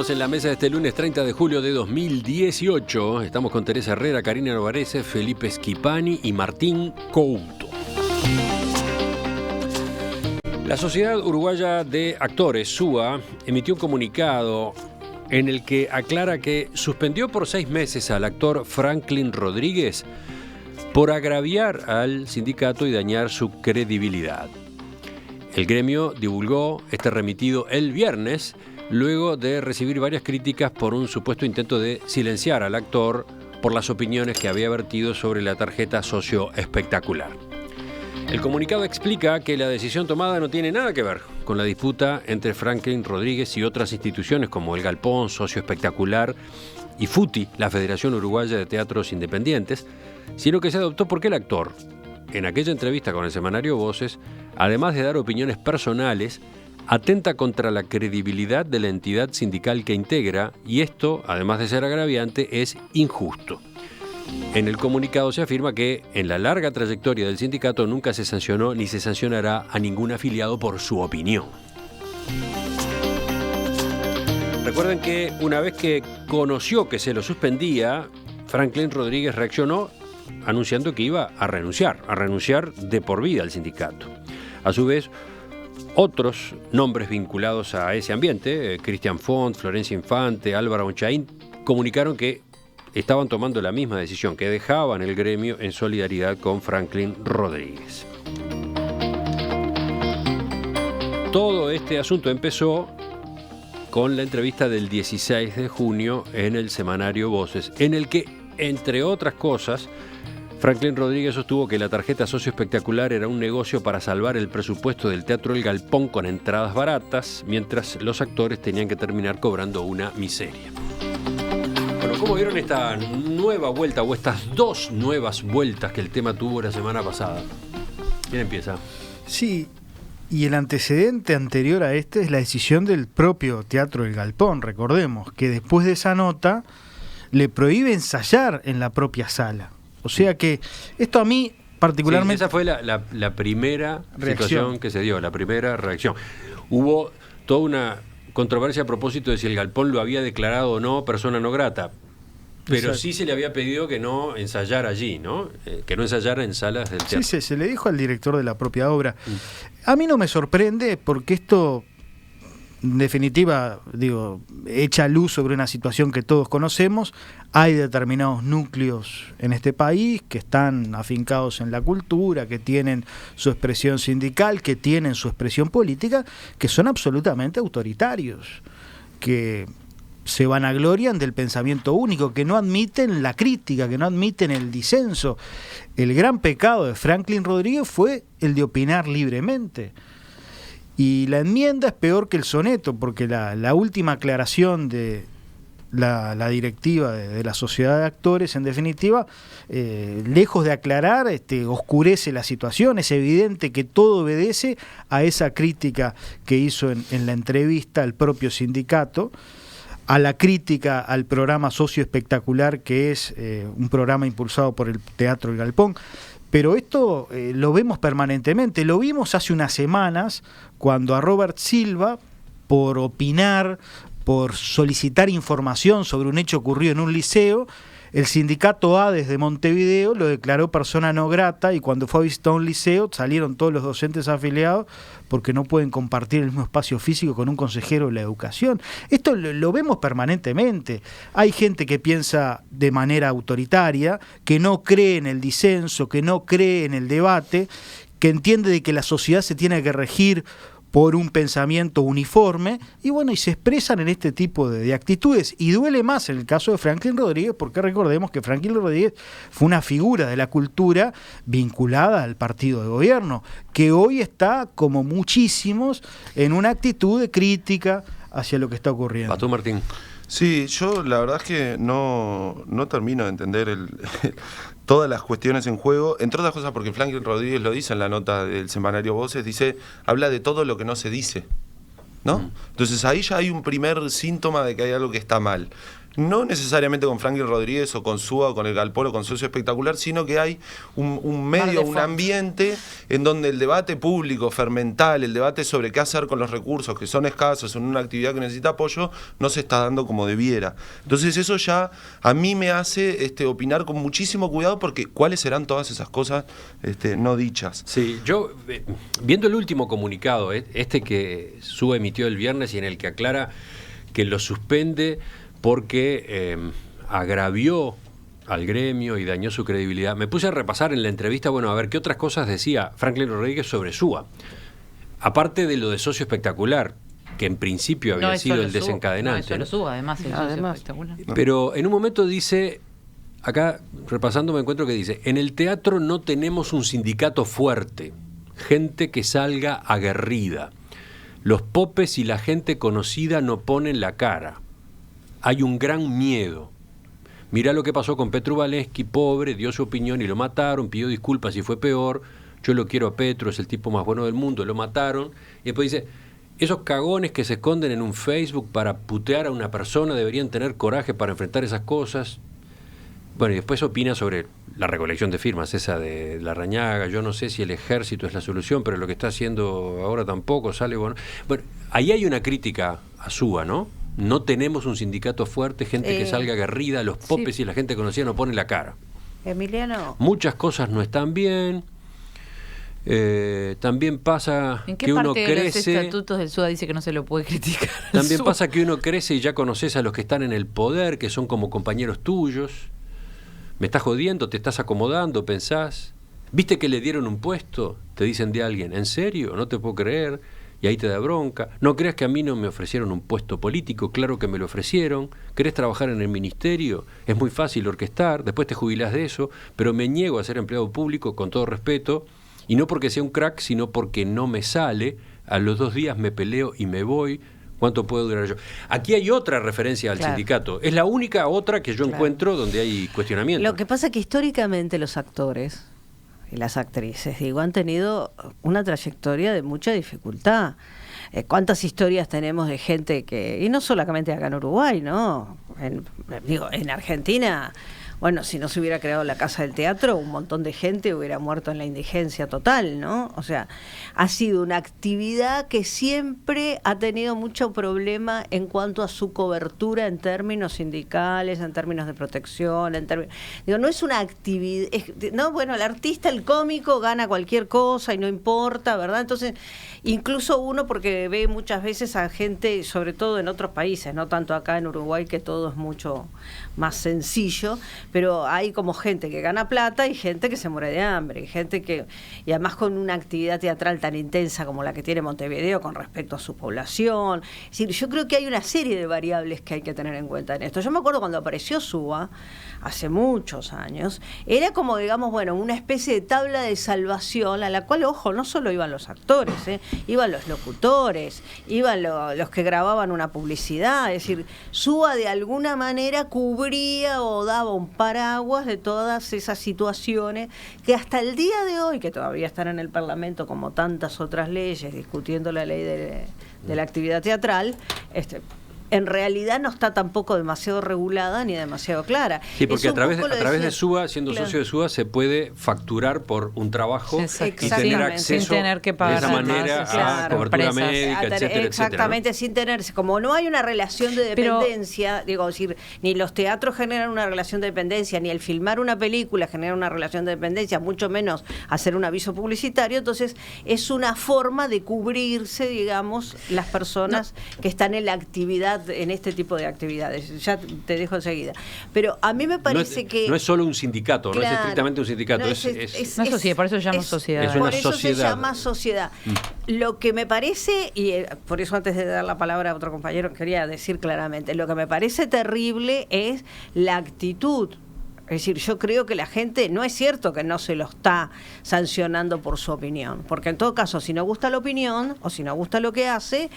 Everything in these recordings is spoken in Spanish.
Estamos en la mesa de este lunes 30 de julio de 2018. Estamos con Teresa Herrera, Karina Novarese, Felipe Schipani y Martín Couto. La Sociedad Uruguaya de Actores, SUA, emitió un comunicado en el que aclara que suspendió por 6 meses al actor Franklin Rodríguez por agraviar al sindicato y dañar su credibilidad. El gremio divulgó este remitido el viernes, luego de recibir varias críticas por un supuesto intento de silenciar al actor por las opiniones que había vertido sobre la tarjeta socio espectacular. El comunicado explica que la decisión tomada no tiene nada que ver con la disputa entre Franklin Rodríguez y otras instituciones como el Galpón, Socio Espectacular y FUTI, la Federación Uruguaya de Teatros Independientes, sino que se adoptó porque el actor, en aquella entrevista con el semanario Voces, además de dar opiniones personales, atenta contra la credibilidad de la entidad sindical que integra, y esto, además de ser agraviante, es injusto. En el comunicado se afirma que en la larga trayectoria del sindicato nunca se sancionó ni se sancionará a ningún afiliado por su opinión. Recuerden que una vez que conoció que se lo suspendía, Franklin Rodríguez reaccionó anunciando que iba a renunciar de por vida al sindicato. A su vez, otros nombres vinculados a ese ambiente, Cristian Font, Florencia Infante, Álvaro Onchaín, comunicaron que estaban tomando la misma decisión, que dejaban el gremio en solidaridad con Franklin Rodríguez. Todo este asunto empezó con la entrevista del 16 de junio en el semanario Voces, en el que, entre otras cosas, Franklin Rodríguez sostuvo que la tarjeta socio espectacular era un negocio para salvar el presupuesto del Teatro El Galpón con entradas baratas, mientras los actores tenían que terminar cobrando una miseria. Bueno, ¿cómo vieron esta nueva vuelta o estas dos nuevas vueltas que el tema tuvo la semana pasada? ¿Quién empieza? Sí, y el antecedente anterior a este es la decisión del propio Teatro El Galpón. Recordemos que después de esa nota le prohíbe ensayar en la propia sala. O sea que esto a mí particularmente... Sí, esa fue la primera situación que se dio, la primera reacción. Hubo toda una controversia a propósito de si el Galpón lo había declarado o no persona no grata. Pero exacto, sí se le había pedido que no ensayara allí, ¿no? Que no ensayara en salas del teatro. Sí, se le dijo al director de la propia obra. A mí no me sorprende porque esto, en definitiva, echa luz sobre una situación que todos conocemos. Hay determinados núcleos en este país que están afincados en la cultura, que tienen su expresión sindical, que tienen su expresión política, que son absolutamente autoritarios, que se vanaglorian del pensamiento único, que no admiten la crítica, que no admiten el disenso. El gran pecado de Franklin Rodríguez fue el de opinar libremente. Y la enmienda es peor que el soneto, porque la última aclaración de la directiva de la Sociedad de Actores, en definitiva, lejos de aclarar, oscurece la situación. Es evidente que todo obedece a esa crítica que hizo en la entrevista el propio sindicato, a la crítica al programa Socio Espectacular, que es un programa impulsado por el Teatro El Galpón. Pero esto lo vemos permanentemente. Lo vimos hace unas semanas cuando a Robert Silva, por opinar, por solicitar información sobre un hecho ocurrido en un liceo, el sindicato A desde Montevideo lo declaró persona no grata, y cuando fue a visitar un liceo salieron todos los docentes afiliados porque no pueden compartir el mismo espacio físico con un consejero de la educación. Esto lo vemos permanentemente. Hay gente que piensa de manera autoritaria, que no cree en el disenso, que no cree en el debate, que entiende de que la sociedad se tiene que regir por un pensamiento uniforme, y se expresan en este tipo de actitudes. Y duele más en el caso de Franklin Rodríguez, porque recordemos que Franklin Rodríguez fue una figura de la cultura vinculada al partido de gobierno, que hoy está, como muchísimos, en una actitud de crítica hacia lo que está ocurriendo. ¿Tú, Martín? Sí, yo la verdad es que no termino de entender todas las cuestiones en juego, entre otras cosas porque Franklin Rodríguez lo dice en la nota del semanario Voces, habla de todo lo que no se dice, ¿no? Entonces ahí ya hay un primer síntoma de que hay algo que está mal. no necesariamente con Franklin Rodríguez o con Súa o con el Galpón o con Socio Espectacular, sino que hay un medio, un ambiente en donde el debate público, fermental, el debate sobre qué hacer con los recursos que son escasos en una actividad que necesita apoyo, no se está dando como debiera. Entonces eso ya a mí me hace opinar con muchísimo cuidado, porque cuáles serán todas esas cosas no dichas. Sí, yo, viendo el último comunicado, que Súa emitió el viernes y en el que aclara que lo suspende porque agravió al gremio y dañó su credibilidad, me puse a repasar en la entrevista, a ver qué otras cosas decía Franklin Rodríguez sobre Súa. Aparte de lo de Socio Espectacular, que en principio había sido el desencadenante. No es solo Súa, además el Socio Espectacular. Pero en un momento dice, acá repasando me encuentro que dice: en el teatro no tenemos un sindicato fuerte, gente que salga aguerrida. Los popes y la gente conocida no ponen la cara. Hay un gran miedo. Mirá lo que pasó con Petru Valesky, pobre, dio su opinión y lo mataron, pidió disculpas y fue peor. Yo lo quiero a Petru, es el tipo más bueno del mundo, lo mataron. Y después dice, esos cagones que se esconden en un Facebook para putear a una persona deberían tener coraje para enfrentar esas cosas. Bueno, y después opina sobre la recolección de firmas, esa de Larrañaga. Yo no sé si el ejército es la solución, pero lo que está haciendo ahora tampoco sale bueno. Bueno, ahí hay una crítica a Súa, ¿no? No tenemos un sindicato fuerte, gente que salga aguerrida, los popes y la gente conocida no ponen la cara. Emiliano. Muchas cosas no están bien. También pasa que uno crece. ¿En qué parte de los estatutos del SUA dice que no se lo puede criticar? También pasa que uno crece y ya conoces a los que están en el poder, que son como compañeros tuyos. ¿Me estás jodiendo? ¿Te estás acomodando? ¿Pensás? ¿Viste que le dieron un puesto? Te dicen de alguien. ¿En serio? No te puedo creer. Y ahí te da bronca. No creas que a mí no me ofrecieron un puesto político. Claro que me lo ofrecieron. ¿Querés trabajar en el ministerio? Es muy fácil orquestar. Después te jubilás de eso. Pero me niego a ser empleado público, con todo respeto. Y no porque sea un crack, sino porque no me sale. A los 2 días me peleo y me voy. ¿Cuánto puedo durar yo? Aquí hay otra referencia al sindicato. Es la única otra que yo encuentro donde hay cuestionamiento. Lo que pasa es que históricamente los actores y las actrices, han tenido una trayectoria de mucha dificultad. ¿Cuántas historias tenemos de gente que, y no solamente acá en Uruguay, ¿no? En Argentina, bueno, si no se hubiera creado la Casa del Teatro, un montón de gente hubiera muerto en la indigencia total, ¿no? O sea, ha sido una actividad que siempre ha tenido mucho problema en cuanto a su cobertura en términos sindicales, en términos de protección, no es una actividad, no, bueno, el artista, el cómico gana cualquier cosa y no importa, ¿verdad? Entonces, incluso uno, porque ve muchas veces a gente, sobre todo en otros países, no tanto acá en Uruguay, que todo es mucho más sencillo, pero hay como gente que gana plata y gente que se muere de hambre, y además con una actividad teatral tan intensa como la que tiene Montevideo con respecto a su población. Es decir, yo creo que hay una serie de variables que hay que tener en cuenta en esto. Yo me acuerdo cuando apareció Súa, hace muchos años, era como, digamos, bueno, una especie de tabla de salvación a la cual, ojo, no solo iban los actores, iban los locutores, iban los que grababan una publicidad. Es decir, Súa de alguna manera cubría o daba un paraguas de todas esas situaciones que hasta el día de hoy, que todavía están en el Parlamento como tantas otras leyes, discutiendo la ley de la actividad teatral, en realidad no está tampoco demasiado regulada ni demasiado clara. Sí, porque a través de Súa, siendo socio de Súa, se puede facturar por un trabajo y tener acceso sin tener que pagar de esa manera a cobertura médica, etcétera, exactamente, etcétera, ¿no? Sin tenerse, como no hay una relación de dependencia, decir, ni los teatros generan una relación de dependencia, ni el filmar una película genera una relación de dependencia, mucho menos hacer un aviso publicitario. Entonces es una forma de cubrirse, digamos, las personas que están en la actividad, en este tipo de actividades. Ya te dejo enseguida. Pero a mí me parece que... No es solo un sindicato, no es estrictamente un sindicato. Es una sociedad, por eso se llama sociedad. Es una por eso sociedad. se llama sociedad. Lo que me parece, y por eso antes de dar la palabra a otro compañero, quería decir claramente, lo que me parece terrible es la actitud Es decir, yo creo que la gente, no es cierto que no se lo está sancionando por su opinión, porque en todo caso, si no gusta la opinión o si no gusta lo que hace,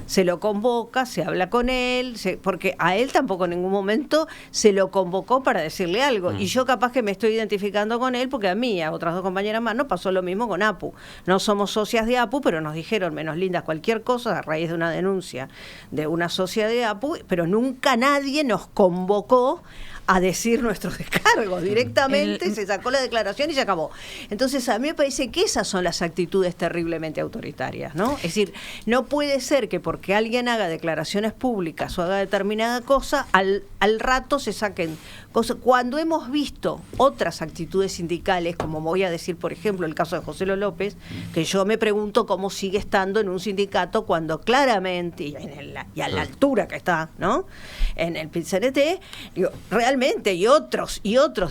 se lo convoca, se habla con él, porque a él tampoco en ningún momento se lo convocó para decirle algo. Y yo capaz que me estoy identificando con él, porque a mí y a otras 2 compañeras más nos pasó lo mismo con APU. No somos socias de APU, pero nos dijeron menos lindas cualquier cosa a raíz de una denuncia de una socia de APU, pero nunca nadie nos convocó a decir nuestros descargos. Directamente se sacó la declaración y se acabó. Entonces a mí me parece que esas son las actitudes terriblemente autoritarias, ¿no? Es decir, no puede ser que porque alguien haga declaraciones públicas o haga determinada cosa, al rato se saquen cosas. Cuando hemos visto otras actitudes sindicales, como voy a decir, por ejemplo, el caso de José López, que yo me pregunto cómo sigue estando en un sindicato cuando claramente, y a la altura que está, ¿no?, en el PIT-CNT, digo, realmente, y otros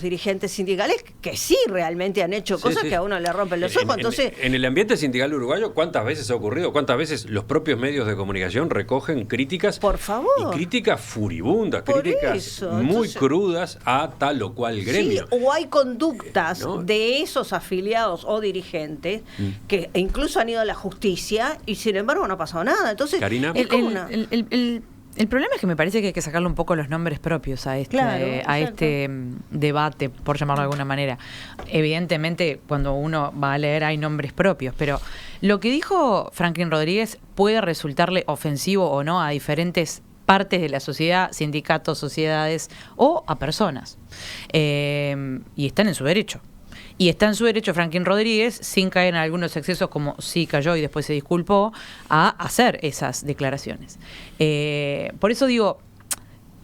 dirigentes sindicales que sí realmente han hecho cosas que a uno le rompen los ojos. Entonces, en el ambiente sindical uruguayo, ¿cuántas veces ha ocurrido? ¿Cuántas veces los propios medios de comunicación recogen críticas? Por favor. Y críticas furibundas, críticas muy crudas a tal o cual gremio. Sí, o hay conductas, ¿no?, de esos afiliados o dirigentes que incluso han ido a la justicia y sin embargo no ha pasado nada. Entonces, Karina, el problema es que me parece que hay que sacarle un poco los nombres propios a este debate, por llamarlo de alguna manera. Evidentemente, cuando uno va a leer hay nombres propios, pero lo que dijo Franklin Rodríguez puede resultarle ofensivo o no a diferentes partes de la sociedad, sindicatos, sociedades o a personas. Y están en su derecho. Y está en su derecho Franklin Rodríguez, sin caer en algunos excesos como sí cayó y después se disculpó, a hacer esas declaraciones. Por eso digo,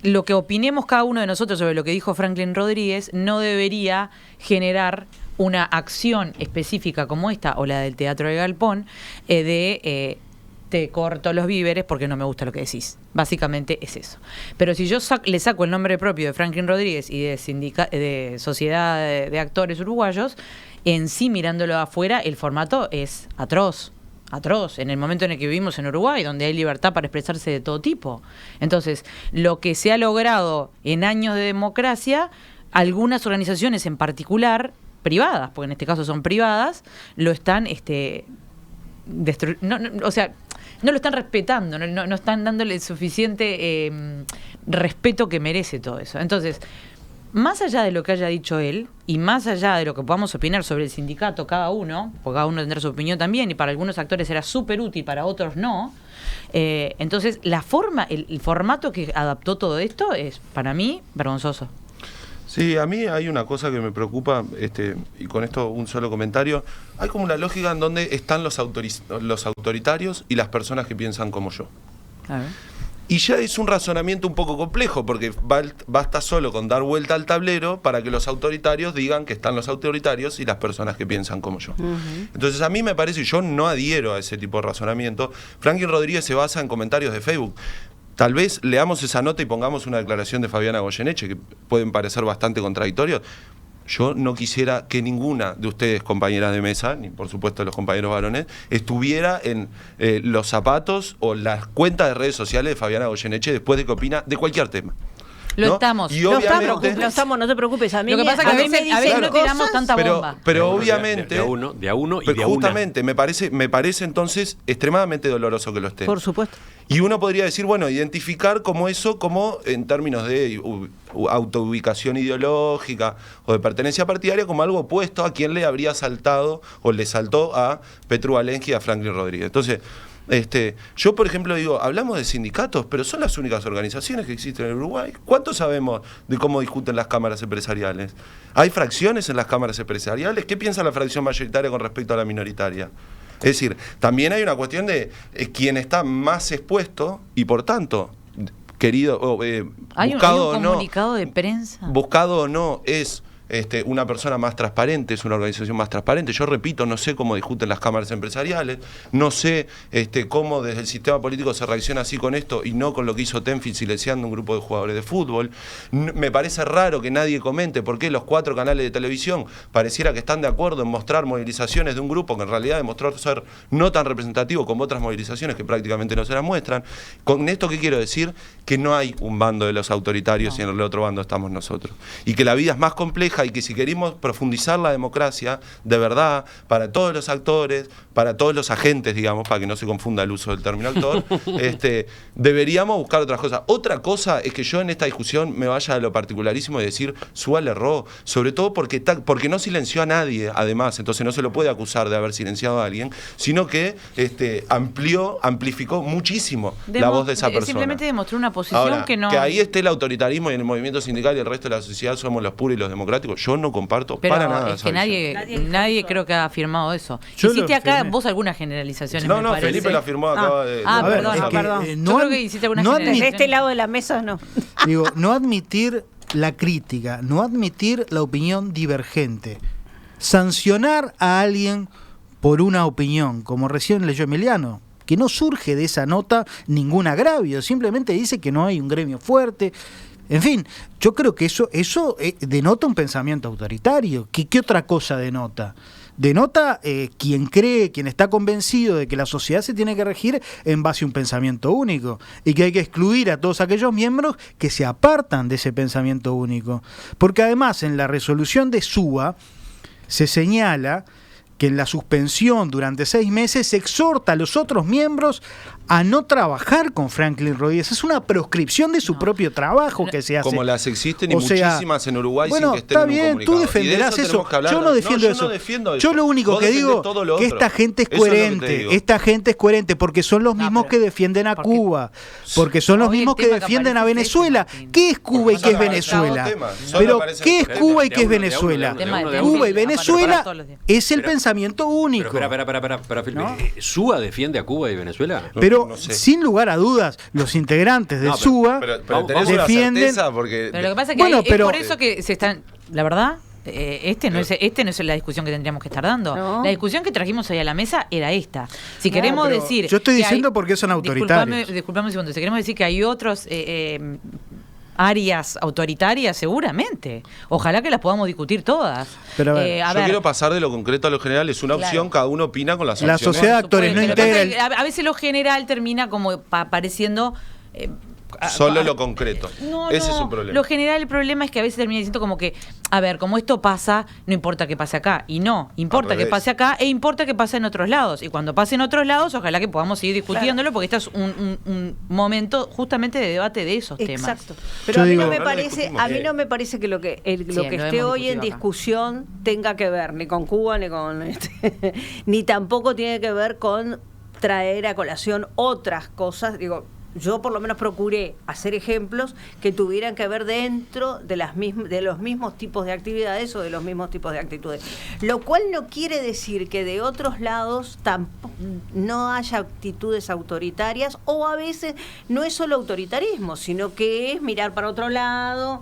lo que opinemos cada uno de nosotros sobre lo que dijo Franklin Rodríguez no debería generar una acción específica como esta o la del Teatro del Galpón te corto los víveres porque no me gusta lo que decís. Básicamente es eso. Pero si yo le saco el nombre propio de Franklin Rodríguez y de Sociedad de Actores Uruguayos, en sí, mirándolo de afuera, el formato es atroz. En el momento en el que vivimos en Uruguay, donde hay libertad para expresarse de todo tipo. Entonces, lo que se ha logrado en años de democracia, algunas organizaciones en particular, privadas, porque en este caso son privadas, lo están no lo están respetando, no están dándole el suficiente respeto que merece todo eso. Entonces, más allá de lo que haya dicho él y más allá de lo que podamos opinar sobre el sindicato cada uno, porque cada uno tendrá su opinión también y para algunos actores era súper útil, para otros no, entonces la forma, el formato que adaptó todo esto es, para mí, vergonzoso. Sí, a mí hay una cosa que me preocupa, y con esto un solo comentario. Hay como una lógica en donde están los autoritarios y las personas que piensan como yo. A ver. Y ya es un razonamiento un poco complejo, porque basta solo con dar vuelta al tablero para que los autoritarios digan que están los autoritarios y las personas que piensan como yo. Entonces a mí me parece, y yo no adhiero a ese tipo de razonamiento. Franklin Rodríguez se basa en comentarios de Facebook. Tal vez leamos esa nota y pongamos una declaración de Fabiana Goyeneche, que pueden parecer bastante contradictorios. Yo no quisiera que ninguna de ustedes, compañeras de mesa, ni por supuesto los compañeros varones, estuviera en los zapatos o las cuentas de redes sociales de Fabiana Goyeneche después de que opina de cualquier tema. Lo estamos. Y no estamos, no te preocupes. A mí lo que pasa es que a veces no tiramos tanta bomba. Pero obviamente... De a uno y de a una. Justamente, me parece entonces extremadamente doloroso que lo esté. Por supuesto. Y uno podría decir, bueno, identificar como eso, como en términos de autoubicación ideológica o de pertenencia partidaria, como algo opuesto a quien le habría saltado o le saltó a Petru Valensky y a Franklin Rodríguez. Entonces, yo, por ejemplo, digo, hablamos de sindicatos, pero son las únicas organizaciones que existen en Uruguay. ¿Cuánto sabemos de cómo discuten las cámaras empresariales? ¿Hay fracciones en las cámaras empresariales? ¿Qué piensa la fracción mayoritaria con respecto a la minoritaria? Es decir, también hay una cuestión de quien está más expuesto y, por tanto, querido, ¿Hay buscado un comunicado de prensa? Buscado o no, es una persona más transparente, es una organización más transparente. Yo repito, no sé cómo discuten las cámaras empresariales, no sé cómo desde el sistema político se reacciona así con esto y no con lo que hizo Tenfield silenciando un grupo de jugadores de fútbol. Me parece raro que nadie comente por qué los 4 canales de televisión pareciera que están de acuerdo en mostrar movilizaciones de un grupo que en realidad demostró ser no tan representativo como otras movilizaciones que prácticamente no se las muestran. Con esto, ¿qué quiero decir? Que no hay un bando de los autoritarios y en el otro bando estamos nosotros. Y que la vida es más compleja y que si queremos profundizar la democracia, de verdad, para todos los actores, para todos los agentes, digamos, para que no se confunda el uso del término actor, deberíamos buscar otras cosas. Otra cosa es que yo en esta discusión me vaya a lo particularísimo y decir, Súa le erró, sobre todo porque no silenció a nadie, además, entonces no se lo puede acusar de haber silenciado a alguien, sino que amplificó muchísimo la voz de esa persona. Simplemente demostró una posición Ahora, que no... que ahí esté el autoritarismo y en el movimiento sindical y el resto de la sociedad somos los puros y los democráticos, yo no comparto pero para nada. Es que nadie creo que ha afirmado eso. Yo hiciste acá firmé. Vos algunas generalizaciones, No, me parece. Felipe lo afirmó, acaba de... Perdón. Yo creo que hiciste algunas generalizaciones. De este lado de la mesa no. Digo, no admitir la crítica, no admitir la opinión divergente, sancionar a alguien por una opinión, como recién leyó Emiliano, que no surge de esa nota ningún agravio, simplemente dice que no hay un gremio fuerte. En fin, yo creo que eso denota un pensamiento autoritario. ¿Qué otra cosa denota? Denota quien está convencido de que la sociedad se tiene que regir en base a un pensamiento único y que hay que excluir a todos aquellos miembros que se apartan de ese pensamiento único. Porque además en la resolución de Súa se señala que en la suspensión durante 6 meses se exhorta a los otros miembros a no trabajar con Franklin Rodríguez. Es una proscripción de su propio trabajo que se hace. Como las existen y O sea, muchísimas en Uruguay bueno, sin que estén está en un bien, comunicado. tú defenderás eso. Yo no defiendo eso. Yo lo único Vos que defendés digo todo lo que otro. esta gente es Eso es lo que te coherente. digo. Esta gente es coherente porque son los mismos que defienden a Cuba. Porque son los Hoy el mismos que tema que defienden a aparece es Venezuela. ese, Martín. ¿Qué es Cuba y qué es Solo Venezuela? aparece Pero aparece ¿qué es el Cuba y de qué es uno, de Venezuela? uno, de uno, de Cuba uno. y Venezuela todos los días. es el Pero- pensamiento único. Pero espera, Felipe. ¿No? ¿Súa defiende a Cuba y Venezuela? Pero No sé. sin lugar a dudas, los integrantes de No, SUA Pero Vamos, tenés una defienden. certeza porque... Pero lo que pasa es que Bueno, es pero- por eso que se están... La verdad... no es la discusión que tendríamos que estar dando. No. La discusión que trajimos ahí a la mesa era esta. Si queremos pero decir... yo estoy que diciendo porque son autoritarios. Disculpame un segundo. Si queremos decir que hay otros áreas autoritarias, seguramente. Ojalá que las podamos discutir todas. Pero a ver, Yo quiero pasar de lo concreto a lo general, es una opción, cada uno opina con las La opciones. sociedad de actores no Lo que pasa integra es que a veces lo general termina como pareciendo... Solo lo concreto. Ese es un problema. Lo general, el problema es que a veces termina diciendo como que, a ver, como esto pasa, no importa que pase acá. Y no, importa Al que revés. pase acá e importa que pase en otros lados. Y cuando pase en otros lados, ojalá que podamos seguir discutiéndolo, porque este es un momento justamente de debate de esos temas. Exacto. Pero Yo a mí digo- no me No lo parece, discutimos. a mí no me parece que lo que lo esté hemos hoy en discutido acá. discusión tenga que ver ni con Cuba ni con ni tampoco tiene que ver con traer a colación otras cosas. Digo, yo por lo menos procuré hacer ejemplos que tuvieran que ver dentro de los mismos tipos de actividades o de los mismos tipos de actitudes. Lo cual no quiere decir que de otros lados no haya actitudes autoritarias, o a veces no es solo autoritarismo, sino que es mirar para otro lado,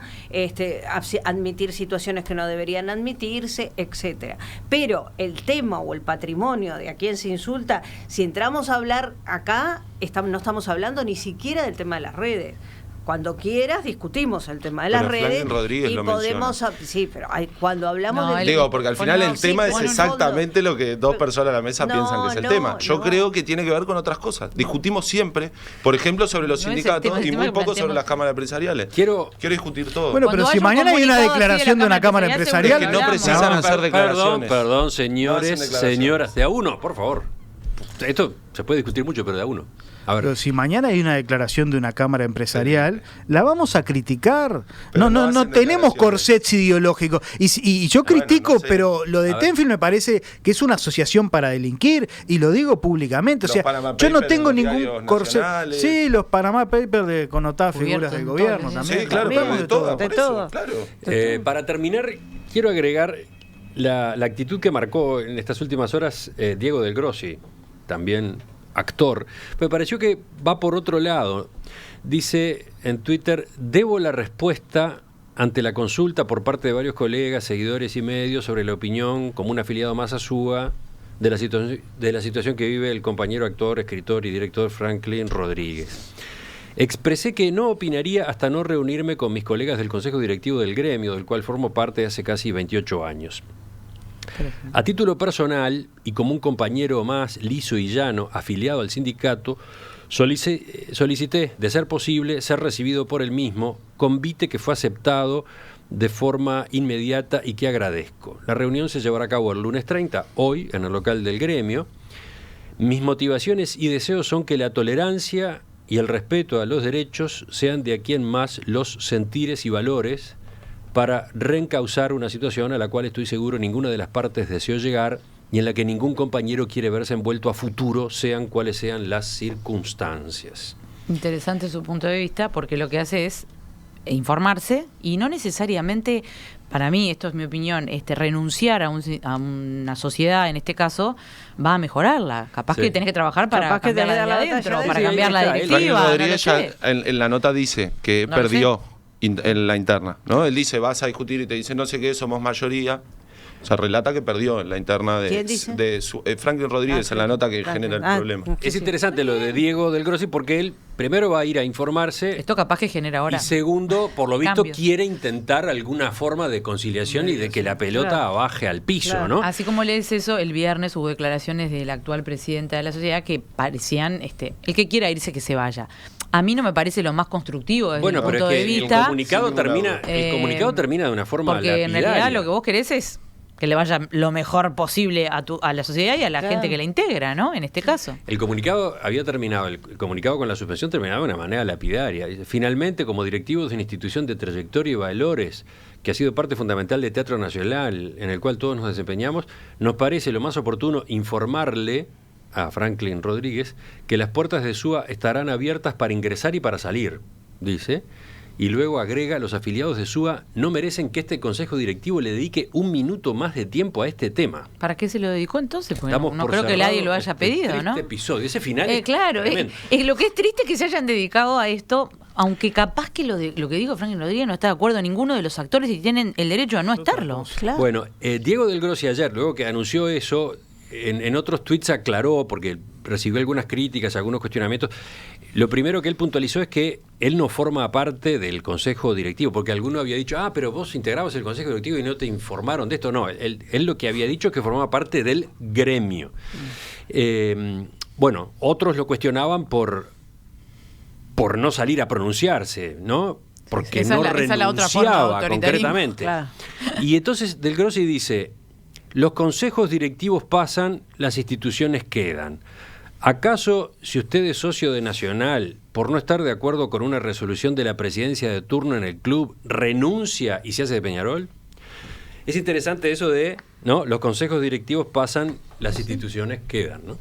admitir situaciones que no deberían admitirse, etcétera. Pero el tema o el patrimonio de a quién se insulta, si entramos a hablar acá, no estamos hablando ni siquiera del tema de las redes. Cuando quieras discutimos el tema de las Pero redes Franklin Rodríguez y lo podemos sí, pero cuando hablamos No, de él- Digo, porque al final el sí, tema es pone un exactamente lo que dos personas a la mesa No, piensan que es el no, tema. Yo no. creo que tiene que ver con otras cosas. Discutimos siempre, por ejemplo, sobre los No es el sindicatos tema, el y tema muy que poco sobre planteamos. las cámaras empresariales. Quiero discutir todo. Bueno, Cuando pero si haya un mañana hay una comunicado así de la declaración de una cámara Cámara empresarial, Empresarial, no precisan hablamos. hacer declaraciones. Perdón, No señores, hacen declaraciones. señoras, de a uno, por favor. Esto se puede discutir mucho, pero de a uno. A ver. pero si mañana hay una declaración de una cámara empresarial, la vamos a criticar. Pero No no hacen tenemos declaraciones. corsets ideológicos. Y yo Bueno, critico, no sé. pero lo de A ver. Tenfield me parece que es una asociación para delinquir, y lo digo públicamente. O Los sea, Panama yo no Papers tengo de los ningún diarios corset. nacionales. Sí, los Panama Papers de connotadas Cubierto figuras del en gobierno todo, también. Sí, claro, También, pero de de todo. todo, de por eso, todo. claro. Para terminar, quiero agregar la actitud que marcó en estas últimas horas Diego Del Grossi, también actor. Me pareció que va por otro lado. Dice en Twitter: debo la respuesta ante la consulta por parte de varios colegas, seguidores y medios sobre la opinión como un afiliado más a SUA de la situación que vive el compañero actor, escritor y director Franklin Rodríguez. Expresé que no opinaría hasta no reunirme con mis colegas del Consejo Directivo del gremio, del cual formo parte hace casi 28 años. A título personal, y como un compañero más liso y llano, afiliado al sindicato, solicité, de ser posible, ser recibido por el mismo, convite que fue aceptado de forma inmediata y que agradezco. La reunión se llevará a cabo el lunes 30, hoy, en el local del gremio. Mis motivaciones y deseos son que la tolerancia y el respeto a los derechos sean de aquí en más los sentires y valores para reencauzar una situación a la cual estoy seguro ninguna de las partes deseó llegar y en la que ningún compañero quiere verse envuelto a futuro, sean cuales sean las circunstancias. Interesante su punto de vista, porque lo que hace es informarse y no necesariamente, para mí, esto es mi opinión, renunciar a una sociedad, en este caso, va a mejorarla. Capaz que tenés que trabajar para cambiarla de adentro, para cambiar la directiva. Rodríguez ya en la nota dice que perdió en la interna, ¿no? Él dice, vas a discutir y te dice, no sé qué, somos mayoría. O sea, relata que perdió en la interna de Franklin Rodríguez, en la nota que genera el problema. Es interesante lo de Diego del Grossi porque él primero va a ir a informarse. Esto capaz que genera ahora. Y segundo, por lo visto, quiere intentar alguna forma de conciliación y de que la pelota baje al piso, ¿no? Así como lees eso, el viernes hubo declaraciones de la actual presidenta de la sociedad que parecían, el que quiera irse que se vaya. A mí no me parece lo más constructivo desde mi punto de vista. El comunicado termina de una forma porque lapidaria. En realidad lo que vos querés es que le vaya lo mejor posible a la sociedad y a la gente que la integra, ¿no? En este caso. El comunicado había terminado, el comunicado con la suspensión terminaba de una manera lapidaria. Finalmente, como directivos de una institución de trayectoria y valores que ha sido parte fundamental de Teatro Nacional, en el cual todos nos desempeñamos, nos parece lo más oportuno informarle a Franklin Rodríguez que las puertas de SUA estarán abiertas para ingresar y para salir, dice. Y luego agrega, los afiliados de SUA no merecen que este consejo directivo le dedique un minuto más de tiempo a este tema. ¿Para qué se lo dedicó entonces? Porque no creo que nadie lo haya pedido, ¿no? Este episodio, ese final claro, lo que es triste es que se hayan dedicado a esto, aunque capaz que lo que dijo Franklin Rodríguez no está de acuerdo ninguno de los actores y tienen el derecho a no estarlo. Claro. Bueno, Diego del Grossi ayer, luego que anunció eso, en otros tweets aclaró, porque recibió algunas críticas, algunos cuestionamientos. Lo primero que él puntualizó es que él no forma parte del consejo directivo, porque alguno había dicho, pero vos integrabas el consejo directivo y no te informaron de esto. No, él lo que había dicho es que formaba parte del gremio. Bueno, otros lo cuestionaban por no salir a pronunciarse, ¿no? Porque no renunciaba concretamente. Claro. Y entonces Del Grossi dice, los consejos directivos pasan, las instituciones quedan. ¿Acaso, si usted es socio de Nacional, por no estar de acuerdo con una resolución de la presidencia de turno en el club, renuncia y se hace de Peñarol? Es interesante eso de, ¿no? Los consejos directivos pasan, las instituciones quedan, ¿no?